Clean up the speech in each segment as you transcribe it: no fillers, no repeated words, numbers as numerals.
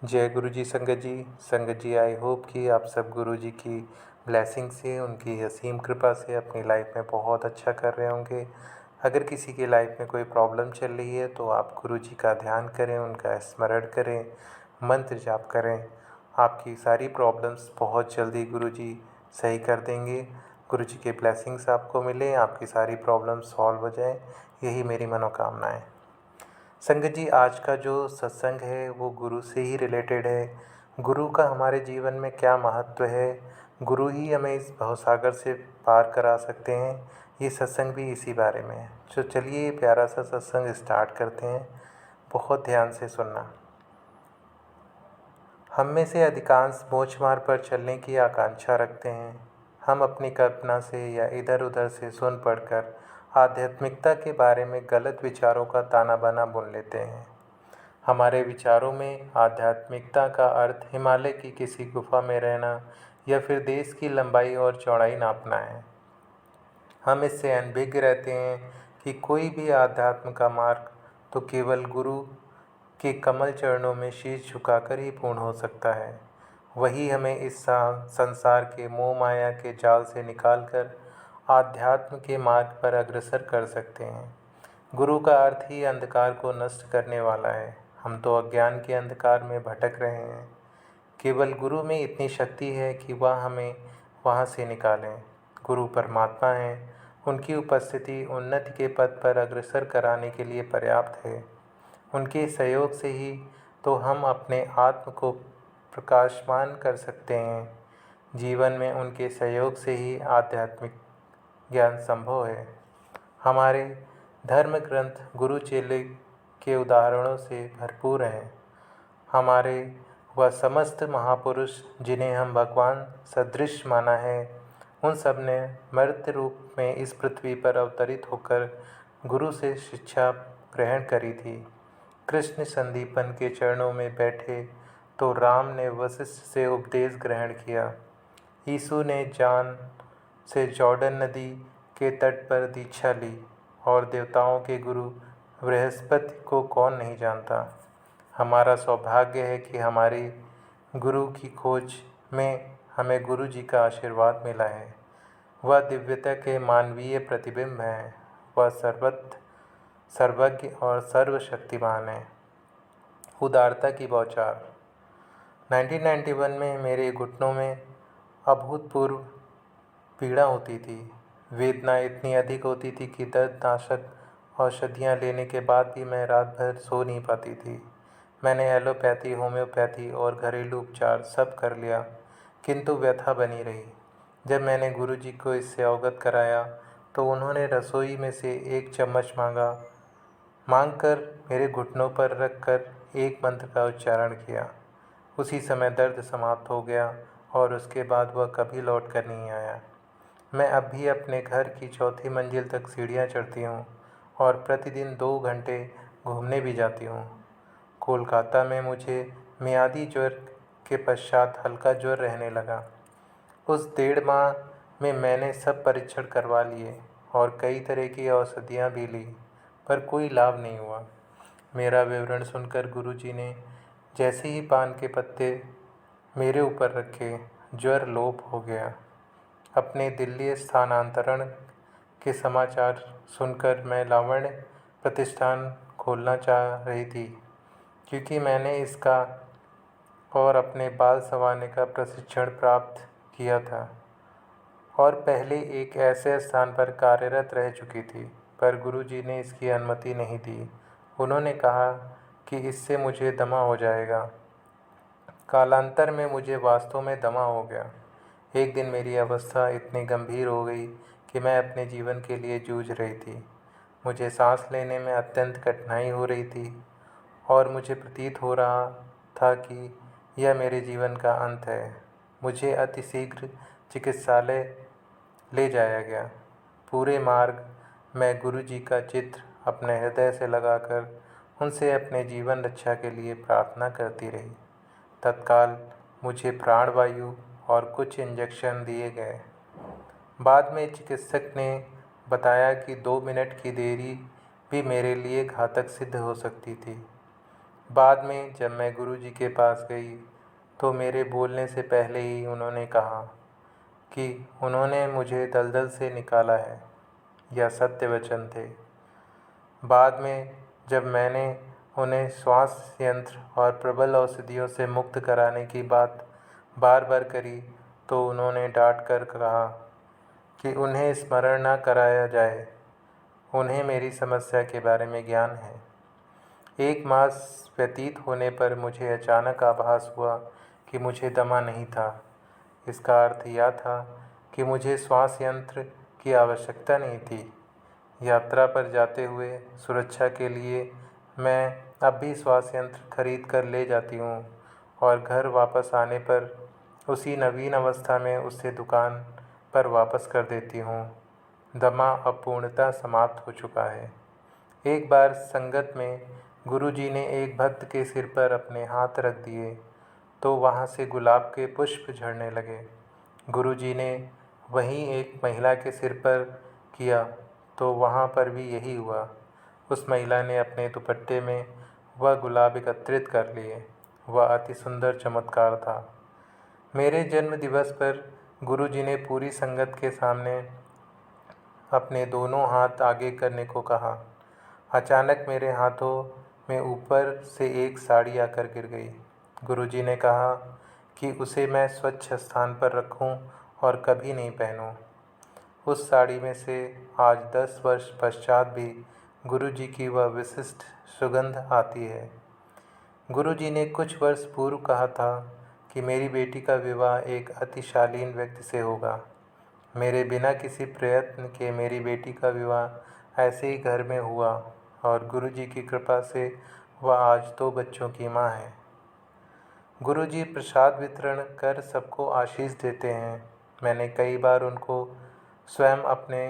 जय गुरु जी संगत जी I hope कि आप सब गुरु जी की ब्लेसिंग से, उनकी असीम कृपा से अपनी लाइफ में बहुत अच्छा कर रहे होंगे। अगर किसी की लाइफ में कोई प्रॉब्लम चल रही है तो आप गुरु जी का ध्यान करें, उनका स्मरण करें, मंत्र जाप करें। आपकी सारी प्रॉब्लम्स बहुत जल्दी गुरु जी सही कर देंगे। गुरु जी के ब्लेसिंग्स आपको मिले, आपकी सारी प्रॉब्लम्स सॉल्व हो जाएं, यही मेरी मनोकामनाएं। संगत जी, आज का जो सत्संग है वो गुरु से ही रिलेटेड है। गुरु का हमारे जीवन में क्या महत्व है, गुरु ही हमें इस भवसागर से पार करा सकते हैं, ये सत्संग भी इसी बारे में है। तो चलिए ये प्यारा सा सत्संग स्टार्ट करते हैं। बहुत ध्यान से सुनना। हम में से अधिकांश मोक्ष मार्ग पर चलने की आकांक्षा रखते हैं। हम अपनी कल्पना से या इधर उधर से सुन पढ़कर आध्यात्मिकता के बारे में गलत विचारों का ताना बाना बुन लेते हैं। हमारे विचारों में आध्यात्मिकता का अर्थ हिमालय की किसी गुफा में रहना या फिर देश की लंबाई और चौड़ाई नापना है। हम इससे अनभिज्ञ रहते हैं कि कोई भी आध्यात्म का मार्ग तो केवल गुरु के कमल चरणों में शीश झुकाकर ही पूर्ण हो सकता है। वही हमें इस संसार के मोह माया के जाल से निकालकर आध्यात्म के मार्ग पर अग्रसर कर सकते हैं। गुरु का अर्थ ही अंधकार को नष्ट करने वाला है। हम तो अज्ञान के अंधकार में भटक रहे हैं। केवल गुरु में इतनी शक्ति है कि वह हमें वहाँ से निकालें। गुरु परमात्मा हैं, उनकी उपस्थिति उन्नति के पथ पर अग्रसर कराने के लिए पर्याप्त है। उनके सहयोग से ही तो हम अपने आत्म को प्रकाशमान कर सकते हैं। जीवन में उनके सहयोग से ही आध्यात्मिक ज्ञान संभव है। हमारे धर्म ग्रंथ गुरु चेले के उदाहरणों से भरपूर हैं। हमारे वह समस्त महापुरुष जिन्हें हम भगवान सदृश माना है, उन सब ने मर्त्य रूप में इस पृथ्वी पर अवतरित होकर गुरु से शिक्षा ग्रहण करी थी। कृष्ण संदीपन के चरणों में बैठे तो राम ने वशिष्ठ से उपदेश ग्रहण किया। यीशु ने जान से जॉर्डन नदी के तट पर दीक्षा ली और देवताओं के गुरु बृहस्पति को कौन नहीं जानता। हमारा सौभाग्य है कि हमारी गुरु की खोज में हमें गुरु जी का आशीर्वाद मिला है। वह दिव्यता के मानवीय प्रतिबिंब हैं। वह सर्वज्ञ और सर्वशक्तिमान है। उदारता की बौछार। 1991 में मेरे घुटनों में अभूतपूर्व पीड़ा होती थी। वेदना इतनी अधिक होती थी कि दर्दनाशक औषधियाँ लेने के बाद भी मैं रात भर सो नहीं पाती थी। मैंने एलोपैथी, होम्योपैथी और घरेलू उपचार सब कर लिया, किंतु व्यथा बनी रही। जब मैंने गुरु जी को इससे अवगत कराया तो उन्होंने रसोई में से एक चम्मच मांगकर मेरे घुटनों पर रखकर एक मंत्र का उच्चारण किया। उसी समय दर्द समाप्त हो गया और उसके बाद वह कभी लौट कर नहीं आया। मैं अब भी अपने घर की चौथी मंजिल तक सीढ़ियाँ चढ़ती हूँ और प्रतिदिन 2 घंटे घूमने भी जाती हूँ। कोलकाता में मुझे मियादी ज्वर के पश्चात हल्का ज्वर रहने लगा। उस 1.5 माह में मैंने सब परीक्षण करवा लिए और कई तरह की औषधियाँ भी ली, पर कोई लाभ नहीं हुआ। मेरा विवरण सुनकर गुरुजी ने जैसे ही पान के पत्ते मेरे ऊपर रखे, ज्वर लोप हो गया। अपने दिल्ली स्थानांतरण के समाचार सुनकर मैं लावण्य प्रतिष्ठान खोलना चाह रही थी, क्योंकि मैंने इसका और अपने बाल संवारने का प्रशिक्षण प्राप्त किया था और पहले एक ऐसे स्थान पर कार्यरत रह चुकी थी, पर गुरुजी ने इसकी अनुमति नहीं दी। उन्होंने कहा कि इससे मुझे दमा हो जाएगा। कालांतर में मुझे वास्तव में दमा हो गया। एक दिन मेरी अवस्था इतनी गंभीर हो गई कि मैं अपने जीवन के लिए जूझ रही थी। मुझे सांस लेने में अत्यंत कठिनाई हो रही थी और मुझे प्रतीत हो रहा था कि यह मेरे जीवन का अंत है। मुझे अतिशीघ्र चिकित्सालय ले जाया गया। पूरे मार्ग मैं गुरु जी का चित्र अपने हृदय से लगाकर उनसे अपने जीवन रक्षा के लिए प्रार्थना करती रही। तत्काल मुझे प्राणवायु और कुछ इंजेक्शन दिए गए। बाद में चिकित्सक ने बताया कि 2 मिनट की देरी भी मेरे लिए घातक सिद्ध हो सकती थी। बाद में जब मैं गुरुजी के पास गई तो मेरे बोलने से पहले ही उन्होंने कहा कि उन्होंने मुझे दलदल से निकाला है। यह सत्य वचन थे। बाद में जब मैंने उन्हें श्वास यंत्र और प्रबल औषधियों से मुक्त कराने की बात बार बार करी तो उन्होंने डांट कर कहा कि उन्हें स्मरण न कराया जाए, उन्हें मेरी समस्या के बारे में ज्ञान है। 1 मास व्यतीत होने पर मुझे अचानक आभास हुआ कि मुझे दमा नहीं था। इसका अर्थ यह था कि मुझे श्वास यंत्र की आवश्यकता नहीं थी। यात्रा पर जाते हुए सुरक्षा के लिए मैं अब भी श्वास यंत्र खरीद कर ले जाती हूँ और घर वापस आने पर उसी नवीन अवस्था में उसे दुकान पर वापस कर देती हूँ। दमा अब पूर्णतः समाप्त हो चुका है। एक बार संगत में गुरुजी ने एक भक्त के सिर पर अपने हाथ रख दिए तो वहाँ से गुलाब के पुष्प झड़ने लगे। गुरुजी ने वहीं एक महिला के सिर पर किया तो वहाँ पर भी यही हुआ। उस महिला ने अपने दुपट्टे में वह गुलाब एकत्रित कर लिए। वह अति सुंदर चमत्कार था। मेरे जन्म दिवस पर गुरुजी ने पूरी संगत के सामने अपने दोनों हाथ आगे करने को कहा। अचानक मेरे हाथों में ऊपर से एक साड़ी आकर गिर गई। गुरुजी ने कहा कि उसे मैं स्वच्छ स्थान पर रखूं और कभी नहीं पहनूं। उस साड़ी में से आज 10 वर्ष पश्चात भी गुरुजी की वह विशिष्ट सुगंध आती है। गुरुजी ने कुछ वर्ष पूर्व कहा था कि मेरी बेटी का विवाह एक अति शालीन व्यक्ति से होगा। मेरे बिना किसी प्रयत्न के मेरी बेटी का विवाह ऐसे ही घर में हुआ और गुरुजी की कृपा से वह आज 2 बच्चों की माँ है। गुरुजी प्रसाद वितरण कर सबको आशीष देते हैं। मैंने कई बार उनको स्वयं अपने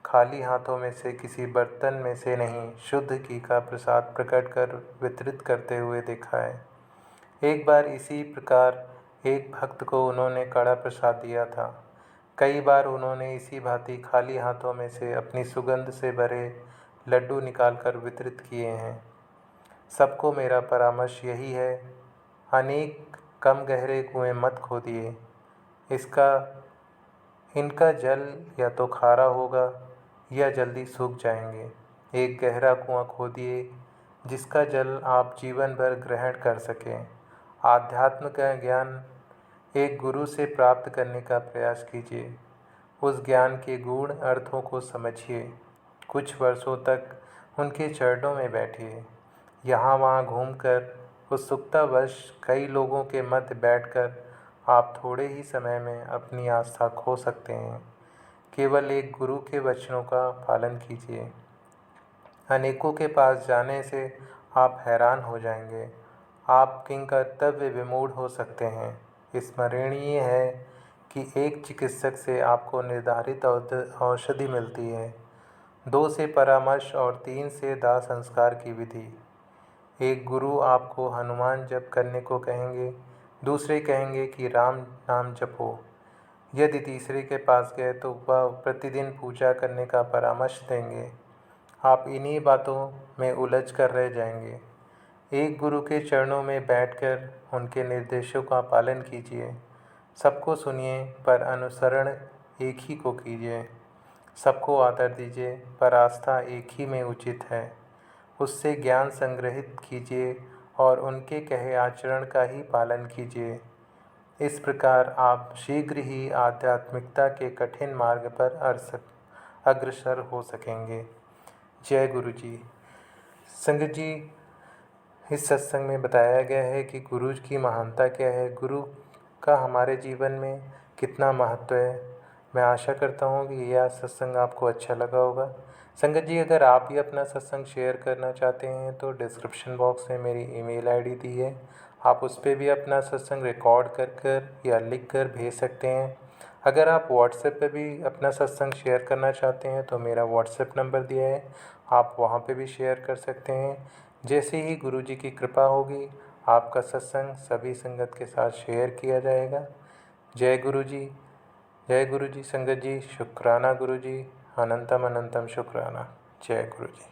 खाली हाथों में से किसी बर्तन में से नहीं, शुद्ध घी का प्रसाद प्रकट कर वितरित करते हुए देखा है। एक बार इसी प्रकार एक भक्त को उन्होंने कड़ा प्रसाद दिया था। कई बार उन्होंने इसी भांति खाली हाथों में से अपनी सुगंध से भरे लड्डू निकालकर वितरित किए हैं। सबको मेरा परामर्श यही है, अनेक कम गहरे कुएं मत खोदिए। इनका जल या तो खारा होगा या जल्दी सूख जाएंगे। एक गहरा कुआं खोदिए जिसका जल आप जीवन भर ग्रहण कर सकें। आध्यात्म का ज्ञान एक गुरु से प्राप्त करने का प्रयास कीजिए। उस ज्ञान के गूढ़ अर्थों को समझिए। कुछ वर्षों तक उनके चरणों में बैठिए। यहाँ वहाँ घूमकर उत्सुकतावश कई लोगों के मध्य बैठकर आप थोड़े ही समय में अपनी आस्था खो सकते हैं। केवल एक गुरु के वचनों का पालन कीजिए। अनेकों के पास जाने से आप हैरान हो जाएंगे। आप किंकर्तव्य विमूढ़ हो सकते हैं। स्मरणीय है कि एक चिकित्सक से आपको निर्धारित औषधि मिलती है, 2 से परामर्श और 3 से दाह संस्कार की विधि। एक गुरु आपको हनुमान जप करने को कहेंगे, दूसरे कहेंगे कि राम नाम जपो। यदि तीसरे के पास गए तो वह प्रतिदिन पूजा करने का परामर्श देंगे। आप इन्हीं बातों में उलझ कर रह जाएंगे। एक गुरु के चरणों में बैठकर उनके निर्देशों का पालन कीजिए। सबको सुनिए पर अनुसरण एक ही को कीजिए। सबको आदर दीजिए पर आस्था एक ही में उचित है। उससे ज्ञान संग्रहित कीजिए और उनके कहे आचरण का ही पालन कीजिए। इस प्रकार आप शीघ्र ही आध्यात्मिकता के कठिन मार्ग पर अग्रसर हो सकेंगे। जय गुरु जी। संगत जी, इस सत्संग में बताया गया है कि गुरु की महानता क्या है, गुरु का हमारे जीवन में कितना महत्व है। मैं आशा करता हूँ कि यह सत्संग आपको अच्छा लगा होगा। संगत जी, अगर आप भी अपना सत्संग शेयर करना चाहते हैं तो डिस्क्रिप्शन बॉक्स में मेरी ईमेल आईडी दी है। आप उस पर भी अपना सत्संग रिकॉर्ड कर या लिख कर भेज सकते हैं। अगर आप व्हाट्सएप पे भी अपना सत्संग शेयर करना चाहते हैं तो मेरा व्हाट्सएप नंबर दिया है, आप वहाँ पे भी शेयर कर सकते हैं। जैसे ही गुरु जी की कृपा होगी आपका सत्संग सभी संगत के साथ शेयर किया जाएगा। जय गुरु जी। जय गुरु जी। संगत जी, शुक्राना गुरु जी, अनंतम अनंतम शुक्राना। जय गुरु जी।